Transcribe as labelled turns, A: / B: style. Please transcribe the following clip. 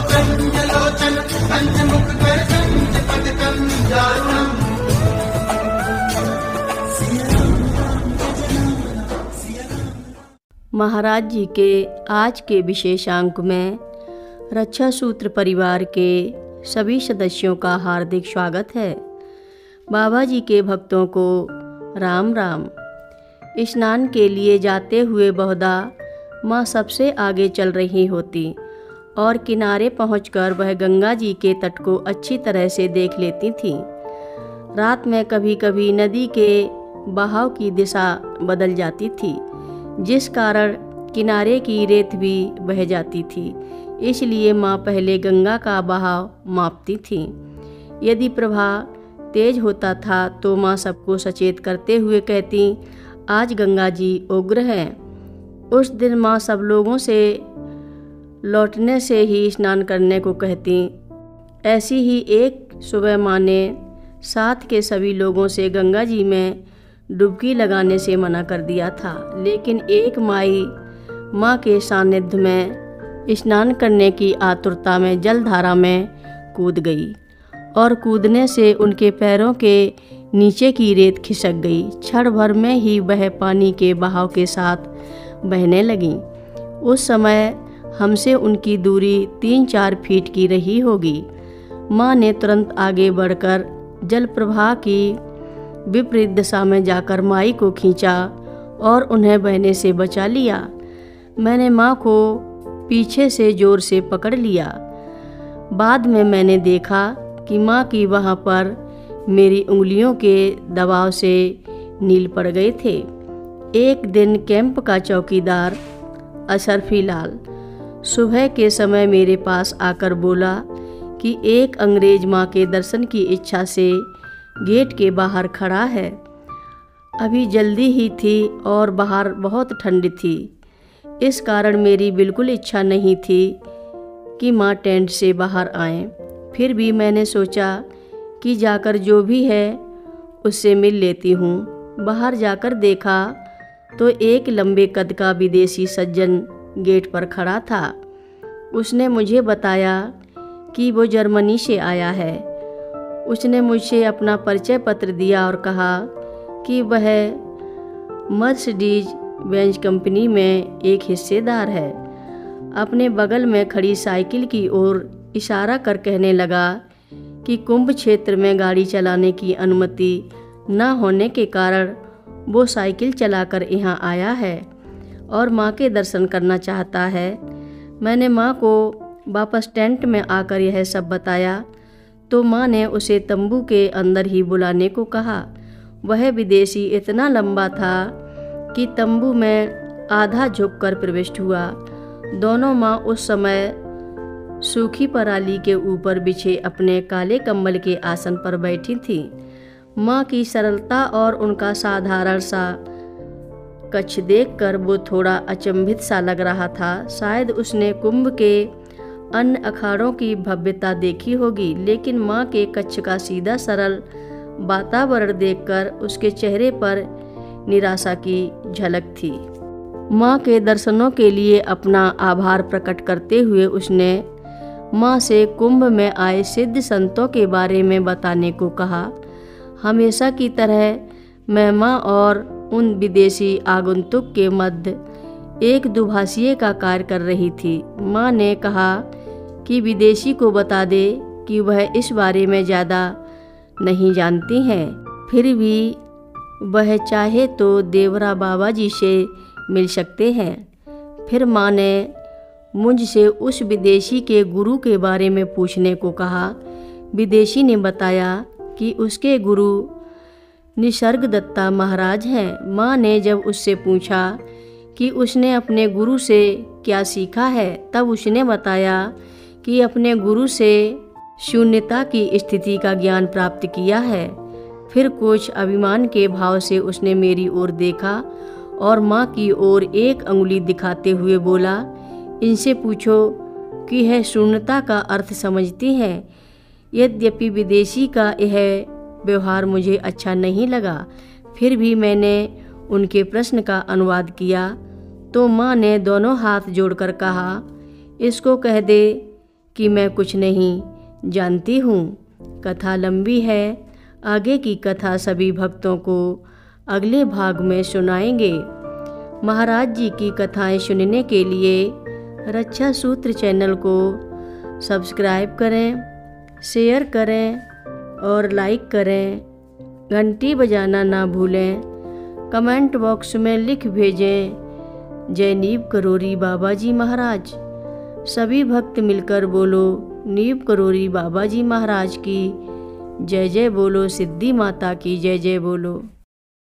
A: प्रज्ञलोचन पंचमुख गर्जन पदकं दारुणम्।
B: महाराज जी के आज के विशेषांक में रक्षा सूत्र परिवार के सभी सदस्यों का हार्दिक स्वागत है। बाबा जी के भक्तों को राम राम। स्नान के लिए जाते हुए बहुधा माँ सबसे आगे चल रही होती और किनारे पहुंचकर वह गंगा जी के तट को अच्छी तरह से देख लेती थी। रात में कभी कभी नदी के बहाव की दिशा बदल जाती थी, जिस कारण किनारे की रेत भी बह जाती थी। इसलिए माँ पहले गंगा का बहाव मापती थी। यदि प्रवाह तेज होता था तो माँ सबको सचेत करते हुए कहती, आज गंगा जी उग्र हैं। उस दिन माँ सब लोगों से लौटने से ही स्नान करने को कहती। ऐसी ही एक सुबह माँ ने साथ के सभी लोगों से गंगा जी में डुबकी लगाने से मना कर दिया था, लेकिन एक माई माँ के सानिध्य में स्नान करने की आतुरता में जलधारा में कूद गई और कूदने से उनके पैरों के नीचे की रेत खिसक गई। क्षण भर में ही वह पानी के बहाव के साथ बहने लगी। उस समय हमसे उनकी दूरी 3-4 फीट की रही होगी। माँ ने तुरंत आगे बढ़कर जल प्रवाह की विपरीत दिशा में जाकर माई को खींचा और उन्हें बहने से बचा लिया। मैंने माँ को पीछे से जोर से पकड़ लिया। बाद में मैंने देखा कि माँ की वहाँ पर मेरी उंगलियों के दबाव से नील पड़ गए थे। एक दिन कैंप का चौकीदार अशरफी लाल सुबह के समय मेरे पास आकर बोला कि एक अंग्रेज माँ के दर्शन की इच्छा से गेट के बाहर खड़ा है। अभी जल्दी ही थी और बाहर बहुत ठंड थी। इस कारण मेरी बिल्कुल इच्छा नहीं थी कि माँ टेंट से बाहर आएं। फिर भी मैंने सोचा कि जाकर जो भी है उससे मिल लेती हूँ। बाहर जाकर देखा तो एक लंबे कद का विदेशी सज्जन गेट पर खड़ा था। उसने मुझे बताया कि वो जर्मनी से आया है। उसने मुझसे अपना परिचय पत्र दिया और कहा कि वह मर्सिडीज बेंज कंपनी में एक हिस्सेदार है। अपने बगल में खड़ी साइकिल की ओर इशारा कर कहने लगा कि कुंभ क्षेत्र में गाड़ी चलाने की अनुमति न होने के कारण वो साइकिल चलाकर यहाँ आया है और माँ के दर्शन करना चाहता है। मैंने माँ को वापस टेंट में आकर यह सब बताया तो माँ ने उसे तंबू के अंदर ही बुलाने को कहा। वह विदेशी इतना लंबा था कि तंबू में आधा झुककर प्रविष्ट हुआ। दोनों माँ उस समय सूखी पराली के ऊपर बिछे अपने काले कंबल के आसन पर बैठी थीं। माँ की सरलता और उनका साधारण सा कच्छ देखकर वो थोड़ा अचंभित सा लग रहा था। शायद उसने कुंभ के अन्य अखाड़ों की भव्यता देखी होगी, लेकिन माँ के कच्छ का सीधा सरल वातावरण देखकर उसके चेहरे पर निराशा की झलक थी। माँ के दर्शनों के लिए अपना आभार प्रकट करते हुए उसने माँ से कुंभ में आए सिद्ध संतों के बारे में बताने को कहा। हमेशा की तरह मैं माँ और उन विदेशी आगंतुक के मध्य एक दुभाषिए का कार्य कर रही थी। माँ ने कहा कि विदेशी को बता दे कि वह इस बारे में ज़्यादा नहीं जानती हैं, फिर भी वह चाहे तो देवरा बाबा जी से मिल सकते हैं। फिर माँ ने मुझसे उस विदेशी के गुरु के बारे में पूछने को कहा। विदेशी ने बताया कि उसके गुरु निसर्गदत्ता महाराज हैं। माँ ने जब उससे पूछा कि उसने अपने गुरु से क्या सीखा है, तब उसने बताया कि अपने गुरु से शून्यता की स्थिति का ज्ञान प्राप्त किया है। फिर कुछ अभिमान के भाव से उसने मेरी ओर देखा और माँ की ओर एक अंगुली दिखाते हुए बोला, इनसे पूछो कि यह शून्यता का अर्थ समझती हैं। यद्यपि विदेशी का यह व्यवहार मुझे अच्छा नहीं लगा, फिर भी मैंने उनके प्रश्न का अनुवाद किया तो माँ ने दोनों हाथ जोड़कर कहा, इसको कह दे कि मैं कुछ नहीं जानती हूँ। कथा लंबी है, आगे की कथा सभी भक्तों को अगले भाग में सुनाएंगे। महाराज जी की कथाएं सुनने के लिए रक्षा सूत्र चैनल को सब्सक्राइब करें, शेयर करें और लाइक करें। घंटी बजाना ना भूलें। कमेंट बॉक्स में लिख भेजें, जय नीव करोरी बाबा जी महाराज। सभी भक्त मिलकर बोलो, नीव करोरी बाबा जी महाराज की जय जय बोलो, सिद्धि माता की जय जय बोलो।